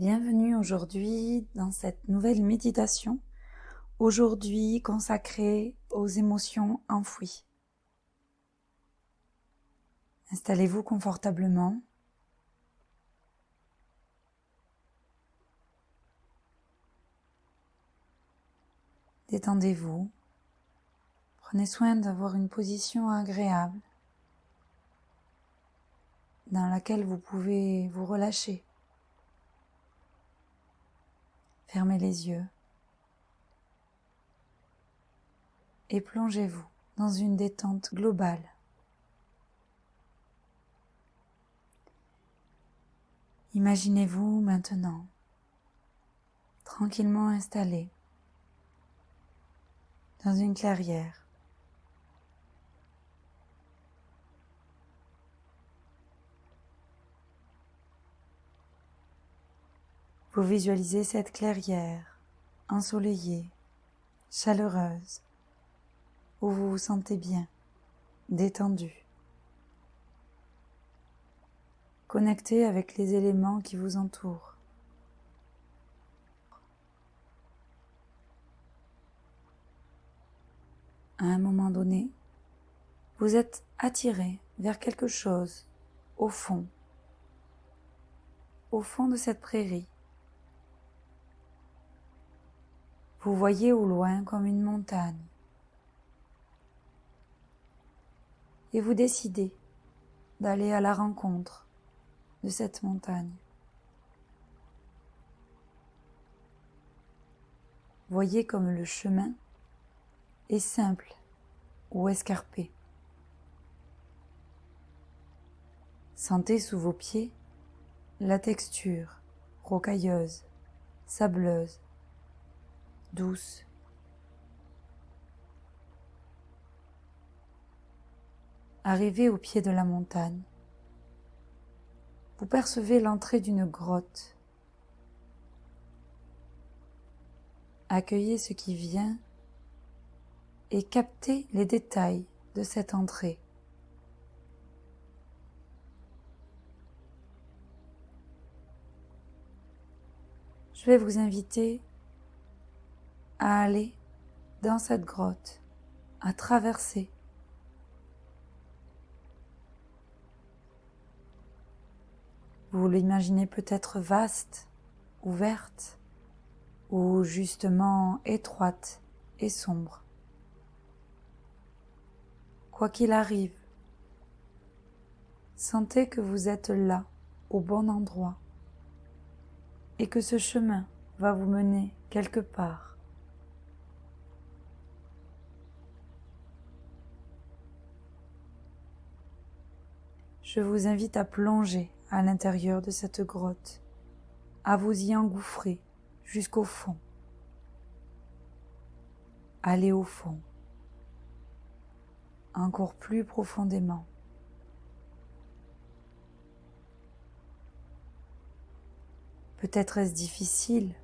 Bienvenue aujourd'hui dans cette nouvelle méditation, aujourd'hui consacrée aux émotions enfouies. Installez-vous confortablement. Détendez-vous. Prenez soin d'avoir une position agréable dans laquelle vous pouvez vous relâcher. Fermez les yeux et plongez-vous dans une détente globale. Imaginez-vous maintenant tranquillement installé dans une clairière. Vous visualisez cette clairière ensoleillée, chaleureuse, où vous vous sentez bien, détendu, connecté avec les éléments qui vous entourent. À un moment donné, vous êtes attiré vers quelque chose au fond de cette prairie. Vous voyez au loin comme une montagne et vous décidez d'aller à la rencontre de cette montagne. Voyez comme le chemin est simple ou escarpé. Sentez sous vos pieds la texture rocailleuse, sableuse, douce. Arrivé au pied de la montagne, vous percevez l'entrée d'une grotte. Accueillez ce qui vient et captez les détails de cette entrée. Je vais vous inviter à aller dans cette grotte, à traverser. Vous l'imaginez peut-être vaste, ouverte, ou justement étroite et sombre. Quoi qu'il arrive, sentez que vous êtes là, au bon endroit, et que ce chemin va vous mener quelque part. Je vous invite à plonger à l'intérieur de cette grotte, à vous y engouffrer jusqu'au fond. Allez au fond, encore plus profondément. Peut-être est-ce difficile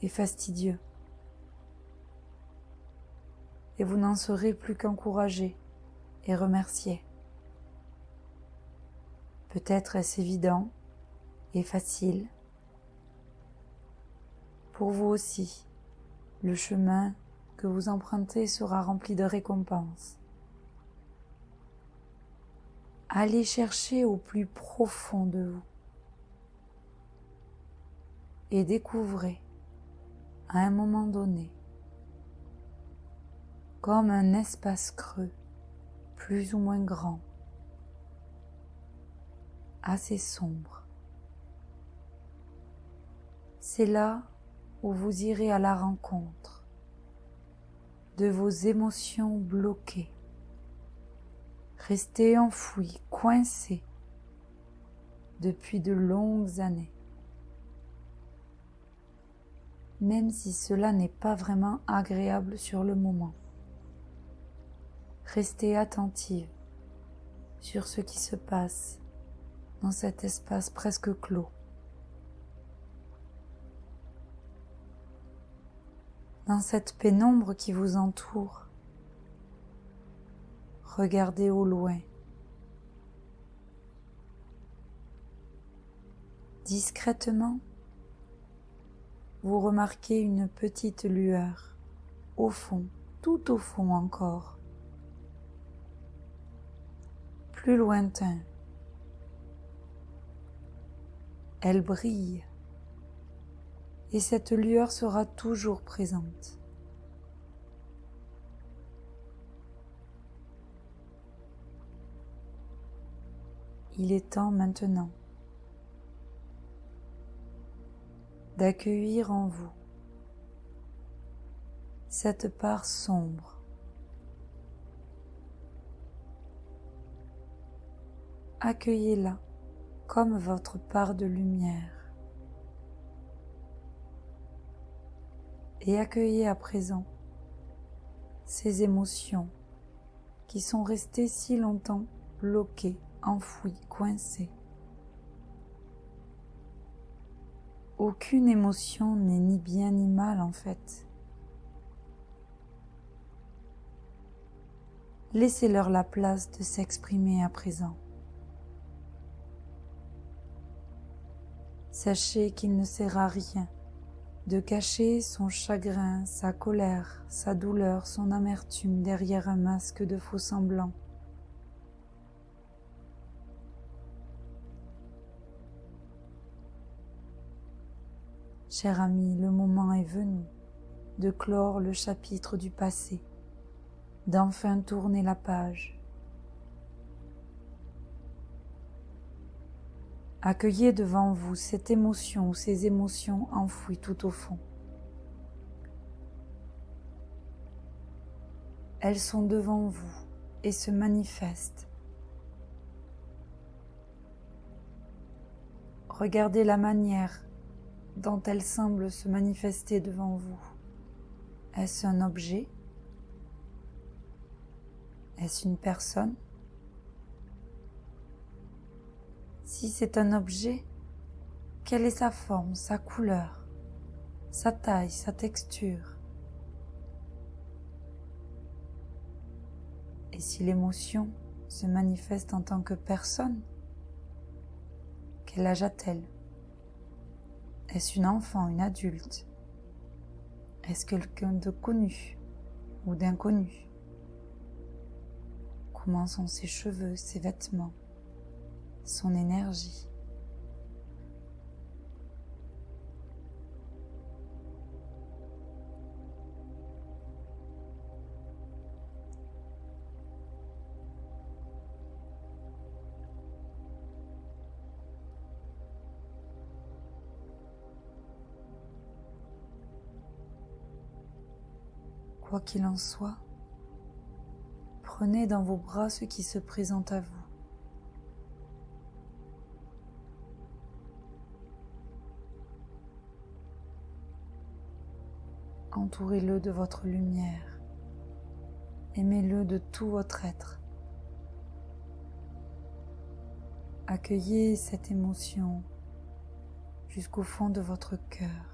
et fastidieux, et vous n'en serez plus qu'encouragé et remercié. Peut-être est-ce évident et facile. Pour vous aussi, le chemin que vous empruntez sera rempli de récompenses. Allez chercher au plus profond de vous et découvrez à un moment donné, comme un espace creux, plus ou moins grand, assez sombre. C'est là où vous irez à la rencontre de vos émotions bloquées, restées enfouies, coincées depuis de longues années. Même si cela n'est pas vraiment agréable sur le moment. Restez attentive sur ce qui se passe dans cet espace presque clos. Dans cette pénombre qui vous entoure, regardez au loin. Discrètement, vous remarquez une petite lueur, au fond, tout au fond encore, plus lointain. Elle brille, et cette lueur sera toujours présente. Il est temps maintenant d'accueillir en vous cette part sombre. Accueillez-la comme votre part de lumière et accueillez à présent ces émotions qui sont restées si longtemps bloquées, enfouies, coincées. Aucune émotion n'est ni bien ni mal en fait. Laissez-leur la place de s'exprimer à présent. Sachez qu'il ne sert à rien de cacher son chagrin, sa colère, sa douleur, son amertume derrière un masque de faux-semblants. Cher ami, le moment est venu de clore le chapitre du passé, d'enfin tourner la page. Accueillez devant vous cette émotion ou ces émotions enfouies tout au fond. Elles sont devant vous et se manifestent. Regardez la manière dont elles semblent se manifester devant vous. Est-ce un objet? Est-ce une personne? Si c'est un objet, quelle est sa forme, sa couleur, sa taille, sa texture? Et si l'émotion se manifeste en tant que personne, quel âge a-t-elle? Est-ce une enfant, une adulte? Est-ce quelqu'un de connu ou d'inconnu? Comment sont ses cheveux, ses vêtements, son énergie? Quoi qu'il en soit, prenez dans vos bras ce qui se présente à vous. Entourez-le de votre lumière. Aimez-le de tout votre être. Accueillez cette émotion jusqu'au fond de votre cœur.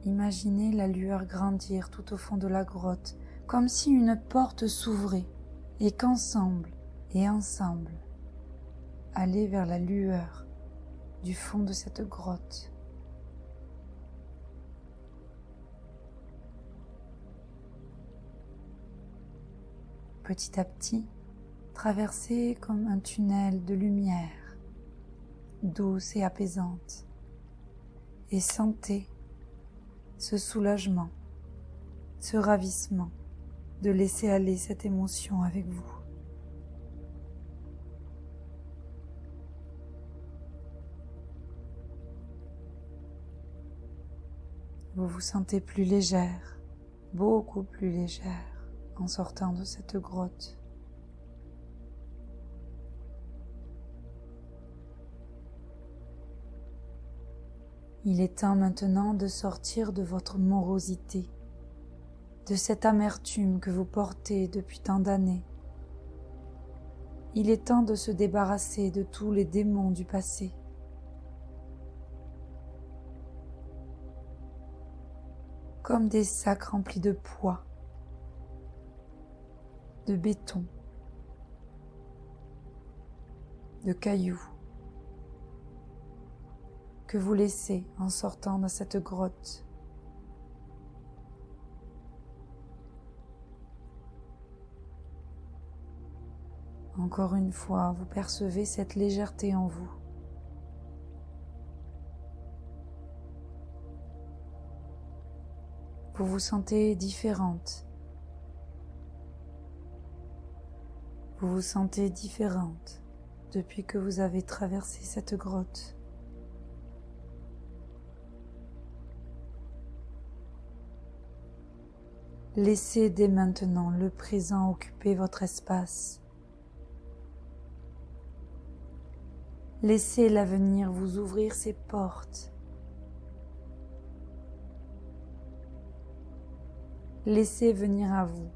Imaginez la lueur grandir tout au fond de la grotte, comme si une porte s'ouvrait et qu'ensemble et ensemble, allez vers la lueur du fond de cette grotte. Petit à petit, traversez comme un tunnel de lumière, douce et apaisante, et sentez ce soulagement, ce ravissement de laisser aller cette émotion avec vous. Vous vous sentez plus légère, beaucoup plus légère en sortant de cette grotte. Il est temps maintenant de sortir de votre morosité, de cette amertume que vous portez depuis tant d'années. Il est temps de se débarrasser de tous les démons du passé. Comme des sacs remplis de poids, de béton, de cailloux, que vous laissez en sortant de cette grotte. Encore une fois, vous percevez cette légèreté en vous. Vous vous sentez différente. Vous vous sentez différente depuis que vous avez traversé cette grotte. Laissez dès maintenant le présent occuper votre espace. Laissez l'avenir vous ouvrir ses portes. Laissez venir à vous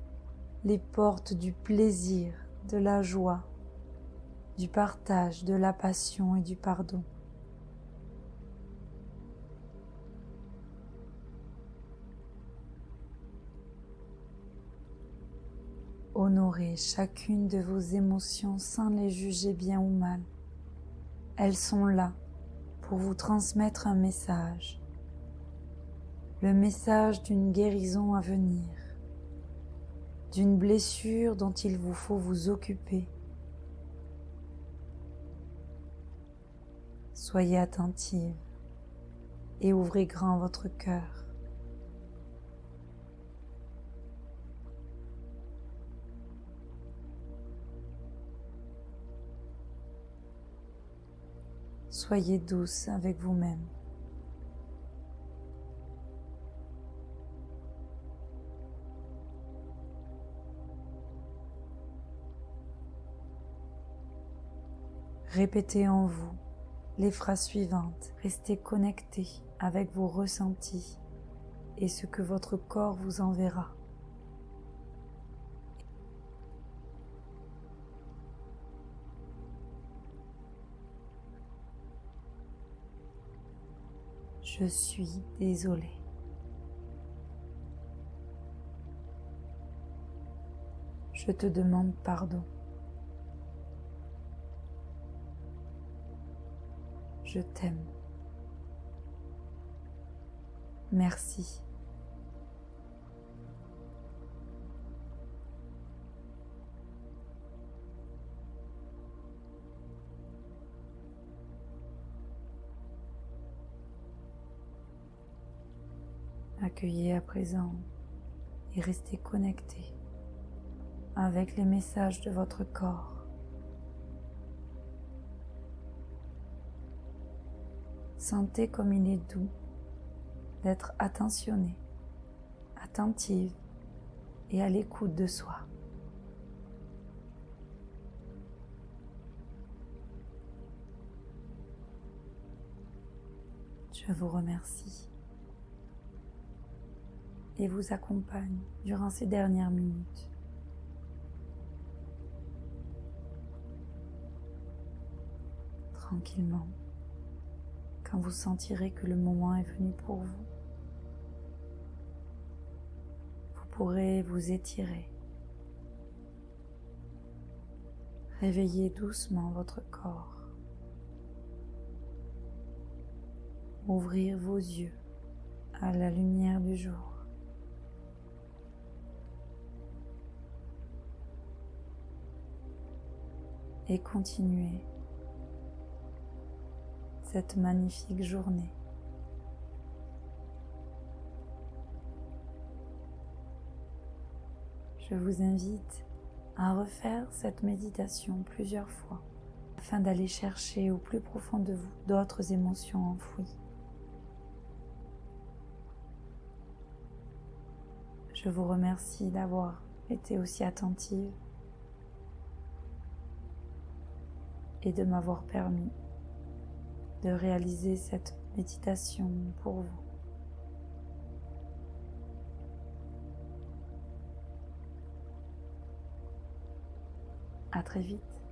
les portes du plaisir, de la joie, du partage, de la passion et du pardon. Honorez chacune de vos émotions sans les juger bien ou mal. Elles sont là pour vous transmettre un message, le message d'une guérison à venir, d'une blessure dont il vous faut vous occuper. Soyez attentive et ouvrez grand votre cœur. Soyez douce avec vous-même. Répétez en vous les phrases suivantes. Restez connecté avec vos ressentis et ce que votre corps vous enverra. Je suis désolé. Je te demande pardon. Je t'aime. Merci. Accueillez à présent et restez connecté avec les messages de votre corps. Sentez comme il est doux d'être attentionné, attentive et à l'écoute de soi. Je vous remercie et vous accompagne durant ces dernières minutes. Tranquillement, quand vous sentirez que le moment est venu pour vous, vous pourrez vous étirer. Réveillez doucement votre corps. Ouvrir vos yeux à la lumière du jour. Et continuez cette magnifique journée. Je vous invite à refaire cette méditation plusieurs fois afin d'aller chercher au plus profond de vous d'autres émotions enfouies. Je vous remercie d'avoir été aussi attentive et de m'avoir permis de réaliser cette méditation pour vous. À très vite.